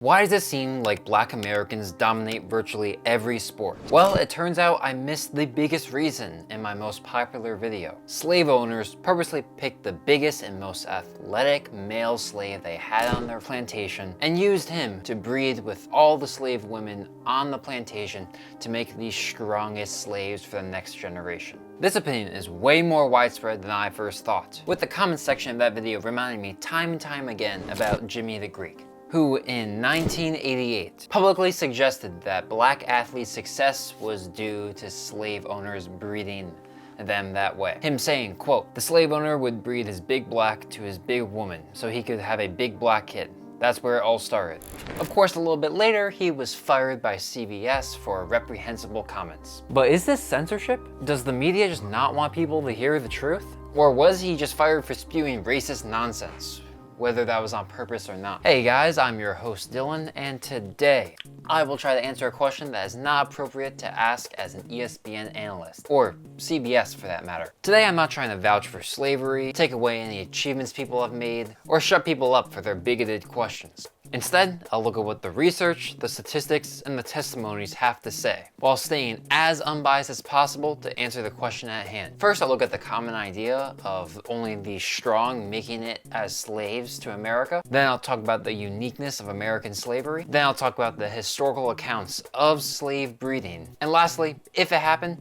Why does it seem like Black Americans dominate virtually every sport? Well, it turns out I missed the biggest reason in my most popular video. Slave owners purposely picked the biggest and most athletic male slave they had on their plantation and used him to breed with all the slave women on the plantation to make the strongest slaves for the next generation. This opinion is way more widespread than I first thought, with the comment section of that video reminding me time and time again about Jimmy the Greek, who in 1988 publicly suggested that Black athletes' success was due to slave owners breeding them that way. Him saying, quote, "The slave owner would breed his big black to his big woman so he could have a big black kid. That's where it all started." Of course, a little bit later, he was fired by CBS for reprehensible comments. But is this censorship? Does the media just not want people to hear the truth? Or was he just fired for spewing racist nonsense, whether that was on purpose or not? Hey guys, I'm your host Dylan, and today I will try to answer a question that is not appropriate to ask as an ESPN analyst, or CBS for that matter. Today I'm not trying to vouch for slavery, take away any achievements people have made, or shut people up for their bigoted questions. Instead, I'll look at what the research, the statistics, and the testimonies have to say, while staying as unbiased as possible to answer the question at hand. First, I'll look at the common idea of only the strong making it as slaves to America. Then I'll talk about the uniqueness of American slavery. Then I'll talk about the historical accounts of slave breeding. And lastly, if it happened,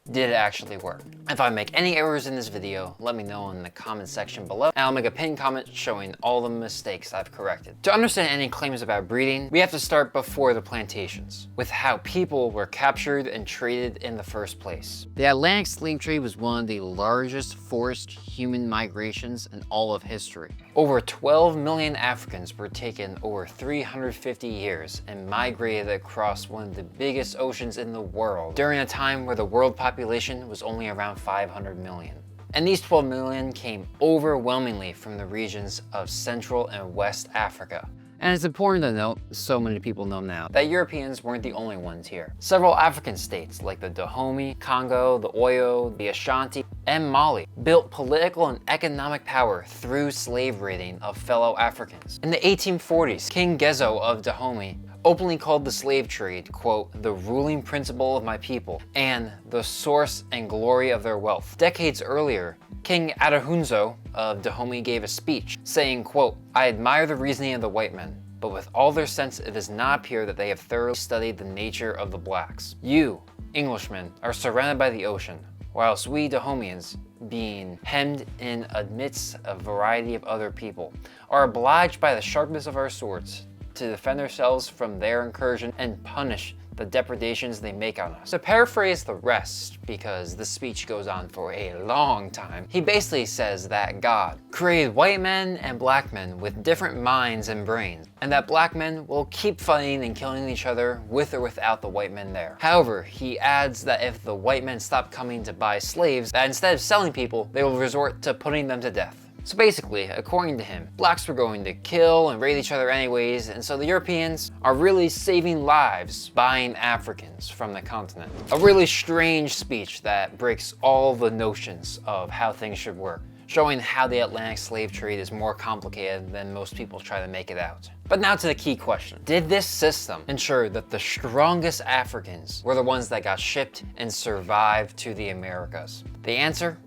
did it actually work? If I make any errors in this video, let me know in the comment section below, and I'll make a pinned comment showing all the mistakes I've corrected. To understand any claims about breeding, we have to start before the plantations, with how people were captured and traded in the first place. The Atlantic slave trade was one of the largest forced human migrations in all of history. Over 12 million Africans were taken over 350 years and migrated across one of the biggest oceans in the world during a time where the world population was only around 500 million. And these 12 million came overwhelmingly from the regions of Central and West Africa. And it's important to note, so many people know now, that Europeans weren't the only ones here. Several African states like the Dahomey, Congo, the Oyo, the Ashanti, and Mali built political and economic power through slave raiding of fellow Africans. In the 1840s, King Gezo of Dahomey openly called the slave trade, quote, "the ruling principle of my people and the source and glory of their wealth." Decades earlier, King Adahunzo of Dahomey gave a speech saying, quote, "I admire the reasoning of the white men, but with all their sense it does not appear that they have thoroughly studied the nature of the blacks. You, Englishmen, are surrounded by the ocean, whilst we Dahomeans, being hemmed in amidst a variety of other people, are obliged by the sharpness of our swords to defend ourselves from their incursion and punish the depredations they make on us." To paraphrase the rest, because the speech goes on for a long time, he basically says that God created white men and black men with different minds and brains, and that black men will keep fighting and killing each other with or without the white men there. However, he adds that if the white men stop coming to buy slaves, that instead of selling people, they will resort to putting them to death. So basically, according to him, blacks were going to kill and raid each other anyways, and so the Europeans are really saving lives buying Africans from the continent. A really strange speech that breaks all the notions of how things should work, showing how the Atlantic slave trade is more complicated than most people try to make it out. But now to the key question. Did this system ensure that the strongest Africans were the ones that got shipped and survived to the Americas? The answer?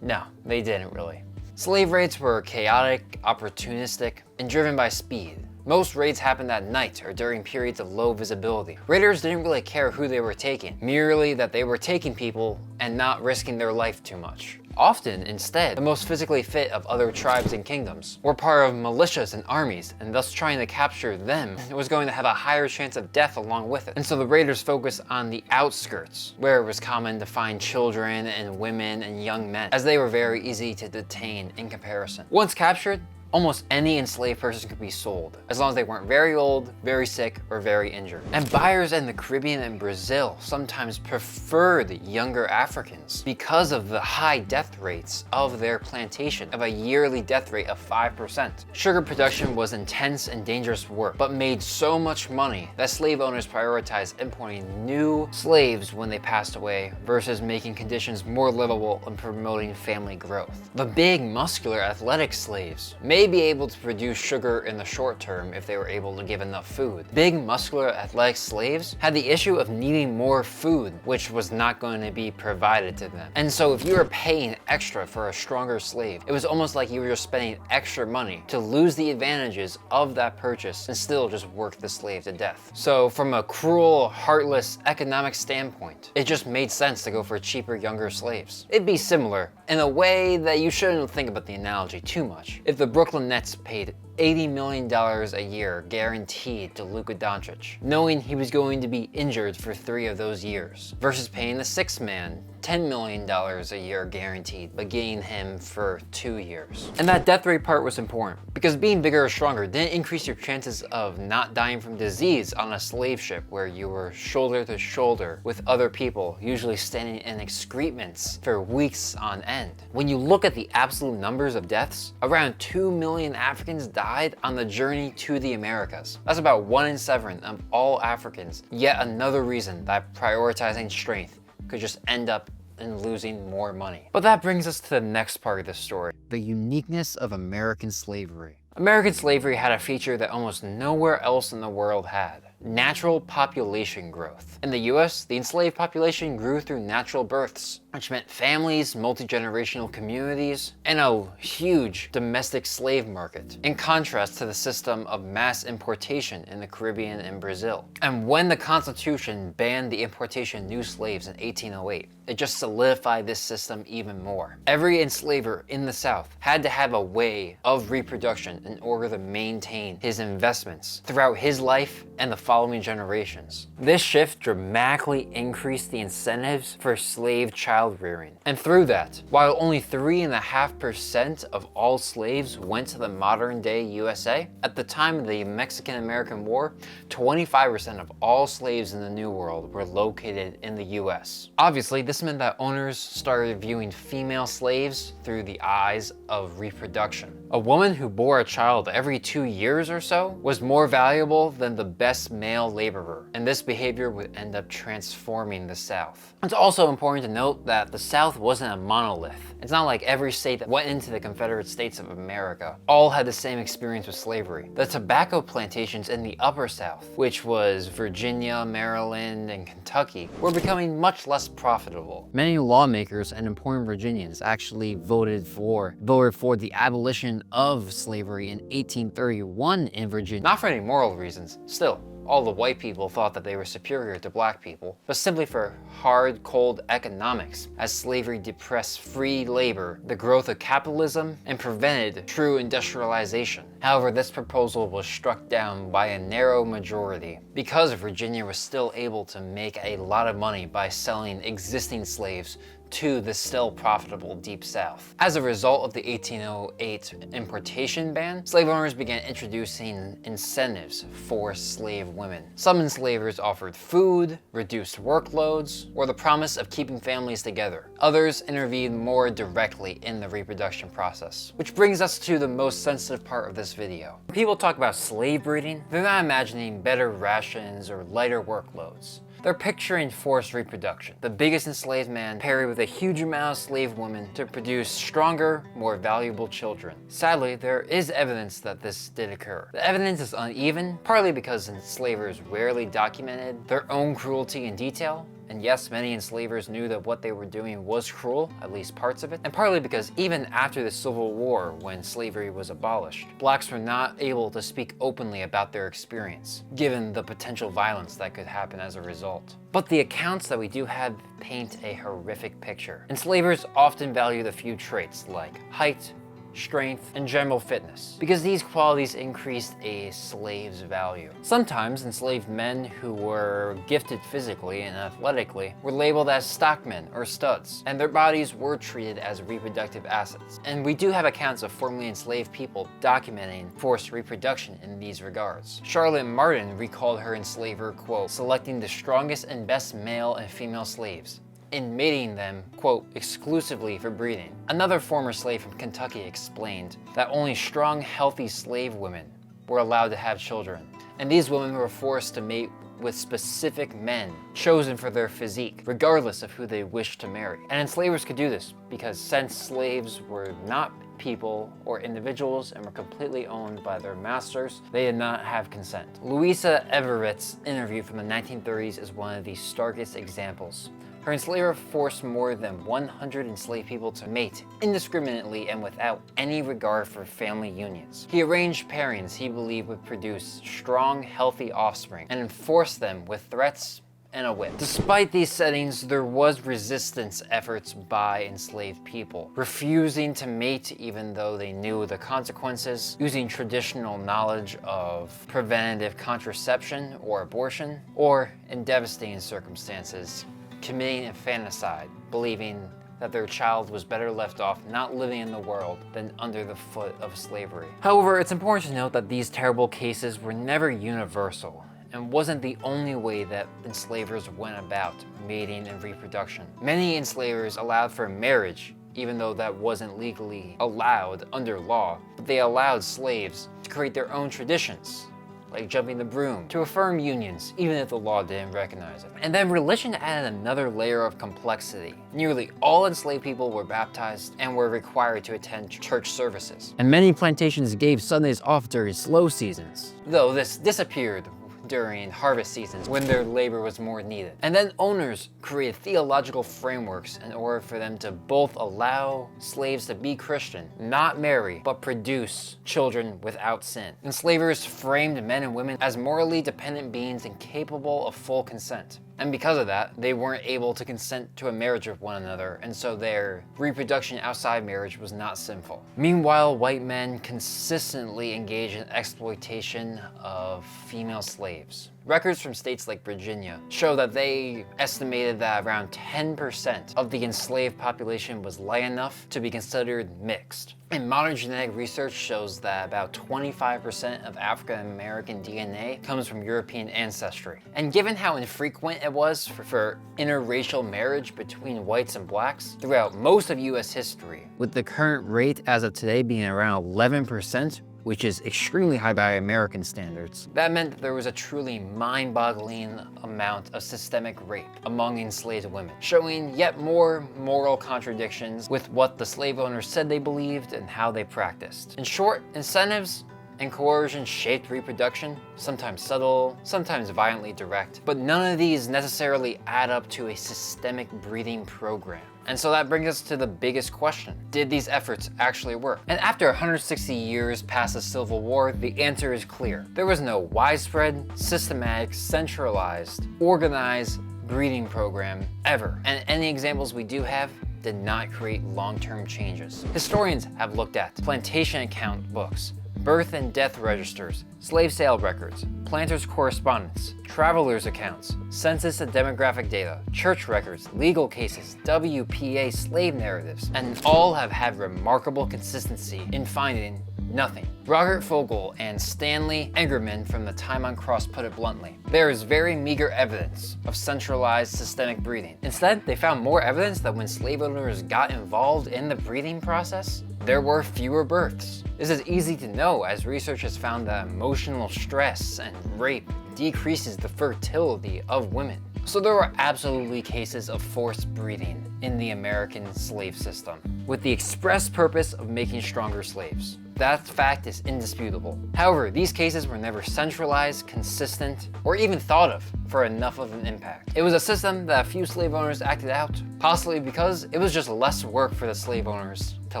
No, they didn't really. Slave raids were chaotic, opportunistic, and driven by speed. Most raids happened at night or during periods of low visibility. Raiders didn't really care who they were taking, merely that they were taking people and not risking their life too much. Often, instead, the most physically fit of other tribes and kingdoms were part of militias and armies, and thus trying to capture them was going to have a higher chance of death along with it. And so the raiders focused on the outskirts, where it was common to find children and women and young men, as they were very easy to detain in comparison. Once captured, almost any enslaved person could be sold, as long as they weren't very old, very sick, or very injured. And buyers in the Caribbean and Brazil sometimes preferred younger Africans because of the high death rates of their plantation, of a yearly death rate of 5%. Sugar production was intense and dangerous work, but made so much money that slave owners prioritized importing new slaves when they passed away versus making conditions more livable and promoting family growth. The big, muscular, athletic slaves made may be able to produce sugar in the short term if they were able to give enough food. Big, muscular, athletic slaves had the issue of needing more food, which was not going to be provided to them. And so if you were paying extra for a stronger slave, it was almost like you were just spending extra money to lose the advantages of that purchase and still just work the slave to death. So from a cruel, heartless economic standpoint, it just made sense to go for cheaper, younger slaves. It'd be similar in a way that you shouldn't think about the analogy too much. If the Brooklyn Nets paid $80 million a year guaranteed to Luka Doncic, knowing he was going to be injured for 3 of those years, versus paying the sixth man $10 million a year guaranteed, but getting him for 2 years. And that death rate part was important, because being bigger or stronger didn't increase your chances of not dying from disease on a slave ship where you were shoulder to shoulder with other people, usually standing in excrements for weeks on end. When you look at the absolute numbers of deaths, around 2 million Africans died on the journey to the Americas. That's about 1 in 7 of all Africans. Yet another reason that prioritizing strength could just end up in losing more money. But that brings us to the next part of the story, the uniqueness of American slavery. American slavery had a feature that almost nowhere else in the world had: natural population growth. In the US, the enslaved population grew through natural births, which meant families, multi-generational communities, and a huge domestic slave market, in contrast to the system of mass importation in the Caribbean and Brazil. And when the Constitution banned the importation of new slaves in 1808, it just solidified this system even more. Every enslaver in the South had to have a way of reproduction in order to maintain his investments throughout his life and the following generations. This shift dramatically increased the incentives for slave child rearing. And through that, while only 3.5% of all slaves went to the modern day USA, at the time of the Mexican-American War, 25% of all slaves in the New World were located in the US. Obviously, this meant that owners started viewing female slaves through the eyes of reproduction. A woman who bore a child every 2 years or so was more valuable than the best male laborer, and this behavior would end up transforming the South. It's also important to note that the South wasn't a monolith. It's not like every state that went into the Confederate States of America all had the same experience with slavery. The tobacco plantations in the Upper South, which was Virginia, Maryland, and Kentucky, were becoming much less profitable. Many lawmakers and important Virginians actually voted for the abolition of slavery in 1831 in Virginia. Not for any moral reasons, still. All the white people thought that they were superior to black people, but simply for hard, cold economics, as slavery depressed free labor, the growth of capitalism, and prevented true industrialization. However, this proposal was struck down by a narrow majority, because Virginia was still able to make a lot of money by selling existing slaves to the still profitable Deep South. As a result of the 1808 importation ban, slave owners began introducing incentives for slave women. Some enslavers offered food, reduced workloads, or the promise of keeping families together. Others intervened more directly in the reproduction process. Which brings us to the most sensitive part of this video. When people talk about slave breeding, they're not imagining better rations or lighter workloads. They're picturing forced reproduction. The biggest enslaved man paired with a huge amount of slave women to produce stronger, more valuable children. Sadly, there is evidence that this did occur. The evidence is uneven, partly because enslavers rarely documented their own cruelty in detail, and yes, many enslavers knew that what they were doing was cruel, at least parts of it, and partly because even after the Civil War, when slavery was abolished, blacks were not able to speak openly about their experience, given the potential violence that could happen as a result. But the accounts that we do have paint a horrific picture. Enslavers often value the few traits like height, strength, and general fitness, because these qualities increased a slave's value. Sometimes enslaved men who were gifted physically and athletically were labeled as stockmen or studs, and their bodies were treated as reproductive assets. And we do have accounts of formerly enslaved people documenting forced reproduction in these regards. Charlotte Martin recalled her enslaver, quote, selecting the strongest and best male and female slaves, in mating them, quote, exclusively for breeding. Another former slave from Kentucky explained that only strong, healthy slave women were allowed to have children, and these women were forced to mate with specific men chosen for their physique, regardless of who they wished to marry. And enslavers could do this because since slaves were not people or individuals and were completely owned by their masters, they did not have consent. Louisa Everett's interview from the 1930s is one of the starkest examples. Her enslaver forced more than 100 enslaved people to mate indiscriminately and without any regard for family unions. He arranged pairings he believed would produce strong, healthy offspring and enforced them with threats and a whip. Despite these settings, there was resistance efforts by enslaved people, refusing to mate even though they knew the consequences, using traditional knowledge of preventative contraception or abortion, or in devastating circumstances, committing infanticide, believing that their child was better left off not living in the world than under the foot of slavery. However, it's important to note that these terrible cases were never universal and wasn't the only way that enslavers went about mating and reproduction. Many enslavers allowed for marriage, even though that wasn't legally allowed under law, but they allowed slaves to create their own traditions, like jumping the broom, to affirm unions, even if the law didn't recognize it. And then religion added another layer of complexity. Nearly all enslaved people were baptized and were required to attend church services. And many plantations gave Sundays off during slow seasons, though this disappeared during harvest seasons when their labor was more needed. And then owners created theological frameworks in order for them to both allow slaves to be Christian, not marry, but produce children without sin. Enslavers framed men and women as morally dependent beings incapable of full consent. And because of that, they weren't able to consent to a marriage with one another, and so their reproduction outside marriage was not sinful. Meanwhile, white men consistently engaged in exploitation of female slaves. Records from states like Virginia show that they estimated that around 10% of the enslaved population was light enough to be considered mixed. And modern genetic research shows that about 25% of African American DNA comes from European ancestry. And given how infrequent it was for interracial marriage between whites and blacks throughout most of US history, with the current rate as of today being around 11%, which is extremely high by American standards, that meant that there was a truly mind-boggling amount of systemic rape among enslaved women, showing yet more moral contradictions with what the slave owners said they believed and how they practiced. In short, incentives and coercion shaped reproduction, sometimes subtle, sometimes violently direct, but none of these necessarily add up to a systemic breeding program. And so that brings us to the biggest question. Did these efforts actually work? And after 160 years past the Civil War, the answer is clear. There was no widespread, systematic, centralized, organized breeding program ever. And any examples we do have did not create long-term changes. Historians have looked at plantation account books, birth and death registers, slave sale records, planters' correspondence, travelers' accounts, census and demographic data, church records, legal cases, WPA slave narratives, and all have had remarkable consistency in finding nothing. Robert Fogel and Stanley Engerman from the Time on Cross put it bluntly: there is very meager evidence of centralized systemic breeding. Instead, they found more evidence that when slave owners got involved in the breeding process, there were fewer births. This is easy to know, as research has found that emotional stress and rape decreases the fertility of women. So there were absolutely cases of forced breeding in the American slave system, with the express purpose of making stronger slaves. That fact is indisputable. However, these cases were never centralized, consistent, or even thought of for enough of an impact. It was a system that a few slave owners acted out, possibly because it was just less work for the slave owners to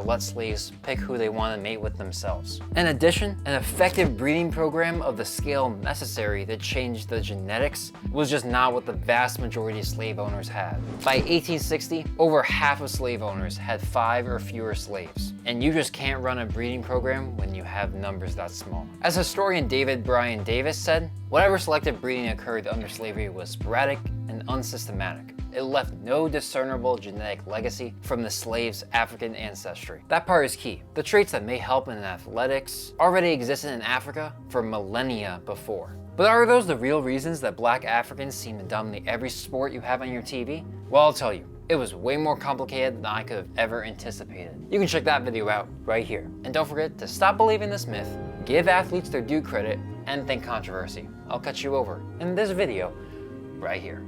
let slaves pick who they want to mate with themselves. In addition, an effective breeding program of the scale necessary to change the genetics was just not what the vast majority of slave owners had. By 1860, over half of slave owners had 5 or fewer slaves, and you just can't run a breeding program when you have numbers that small. As historian David Bryan Davis said, whatever selective breeding occurred under slavery was sporadic and unsystematic. It left no discernible genetic legacy from the slave's African ancestry. That part is key. The traits that may help in athletics already existed in Africa for millennia before. But are those the real reasons that Black Africans seem to dominate every sport you have on your TV? Well, I'll tell you. It was way more complicated than I could have ever anticipated. You can check that video out right here. And don't forget to stop believing this myth, give athletes their due credit, and think controversy. I'll catch you over in this video right here.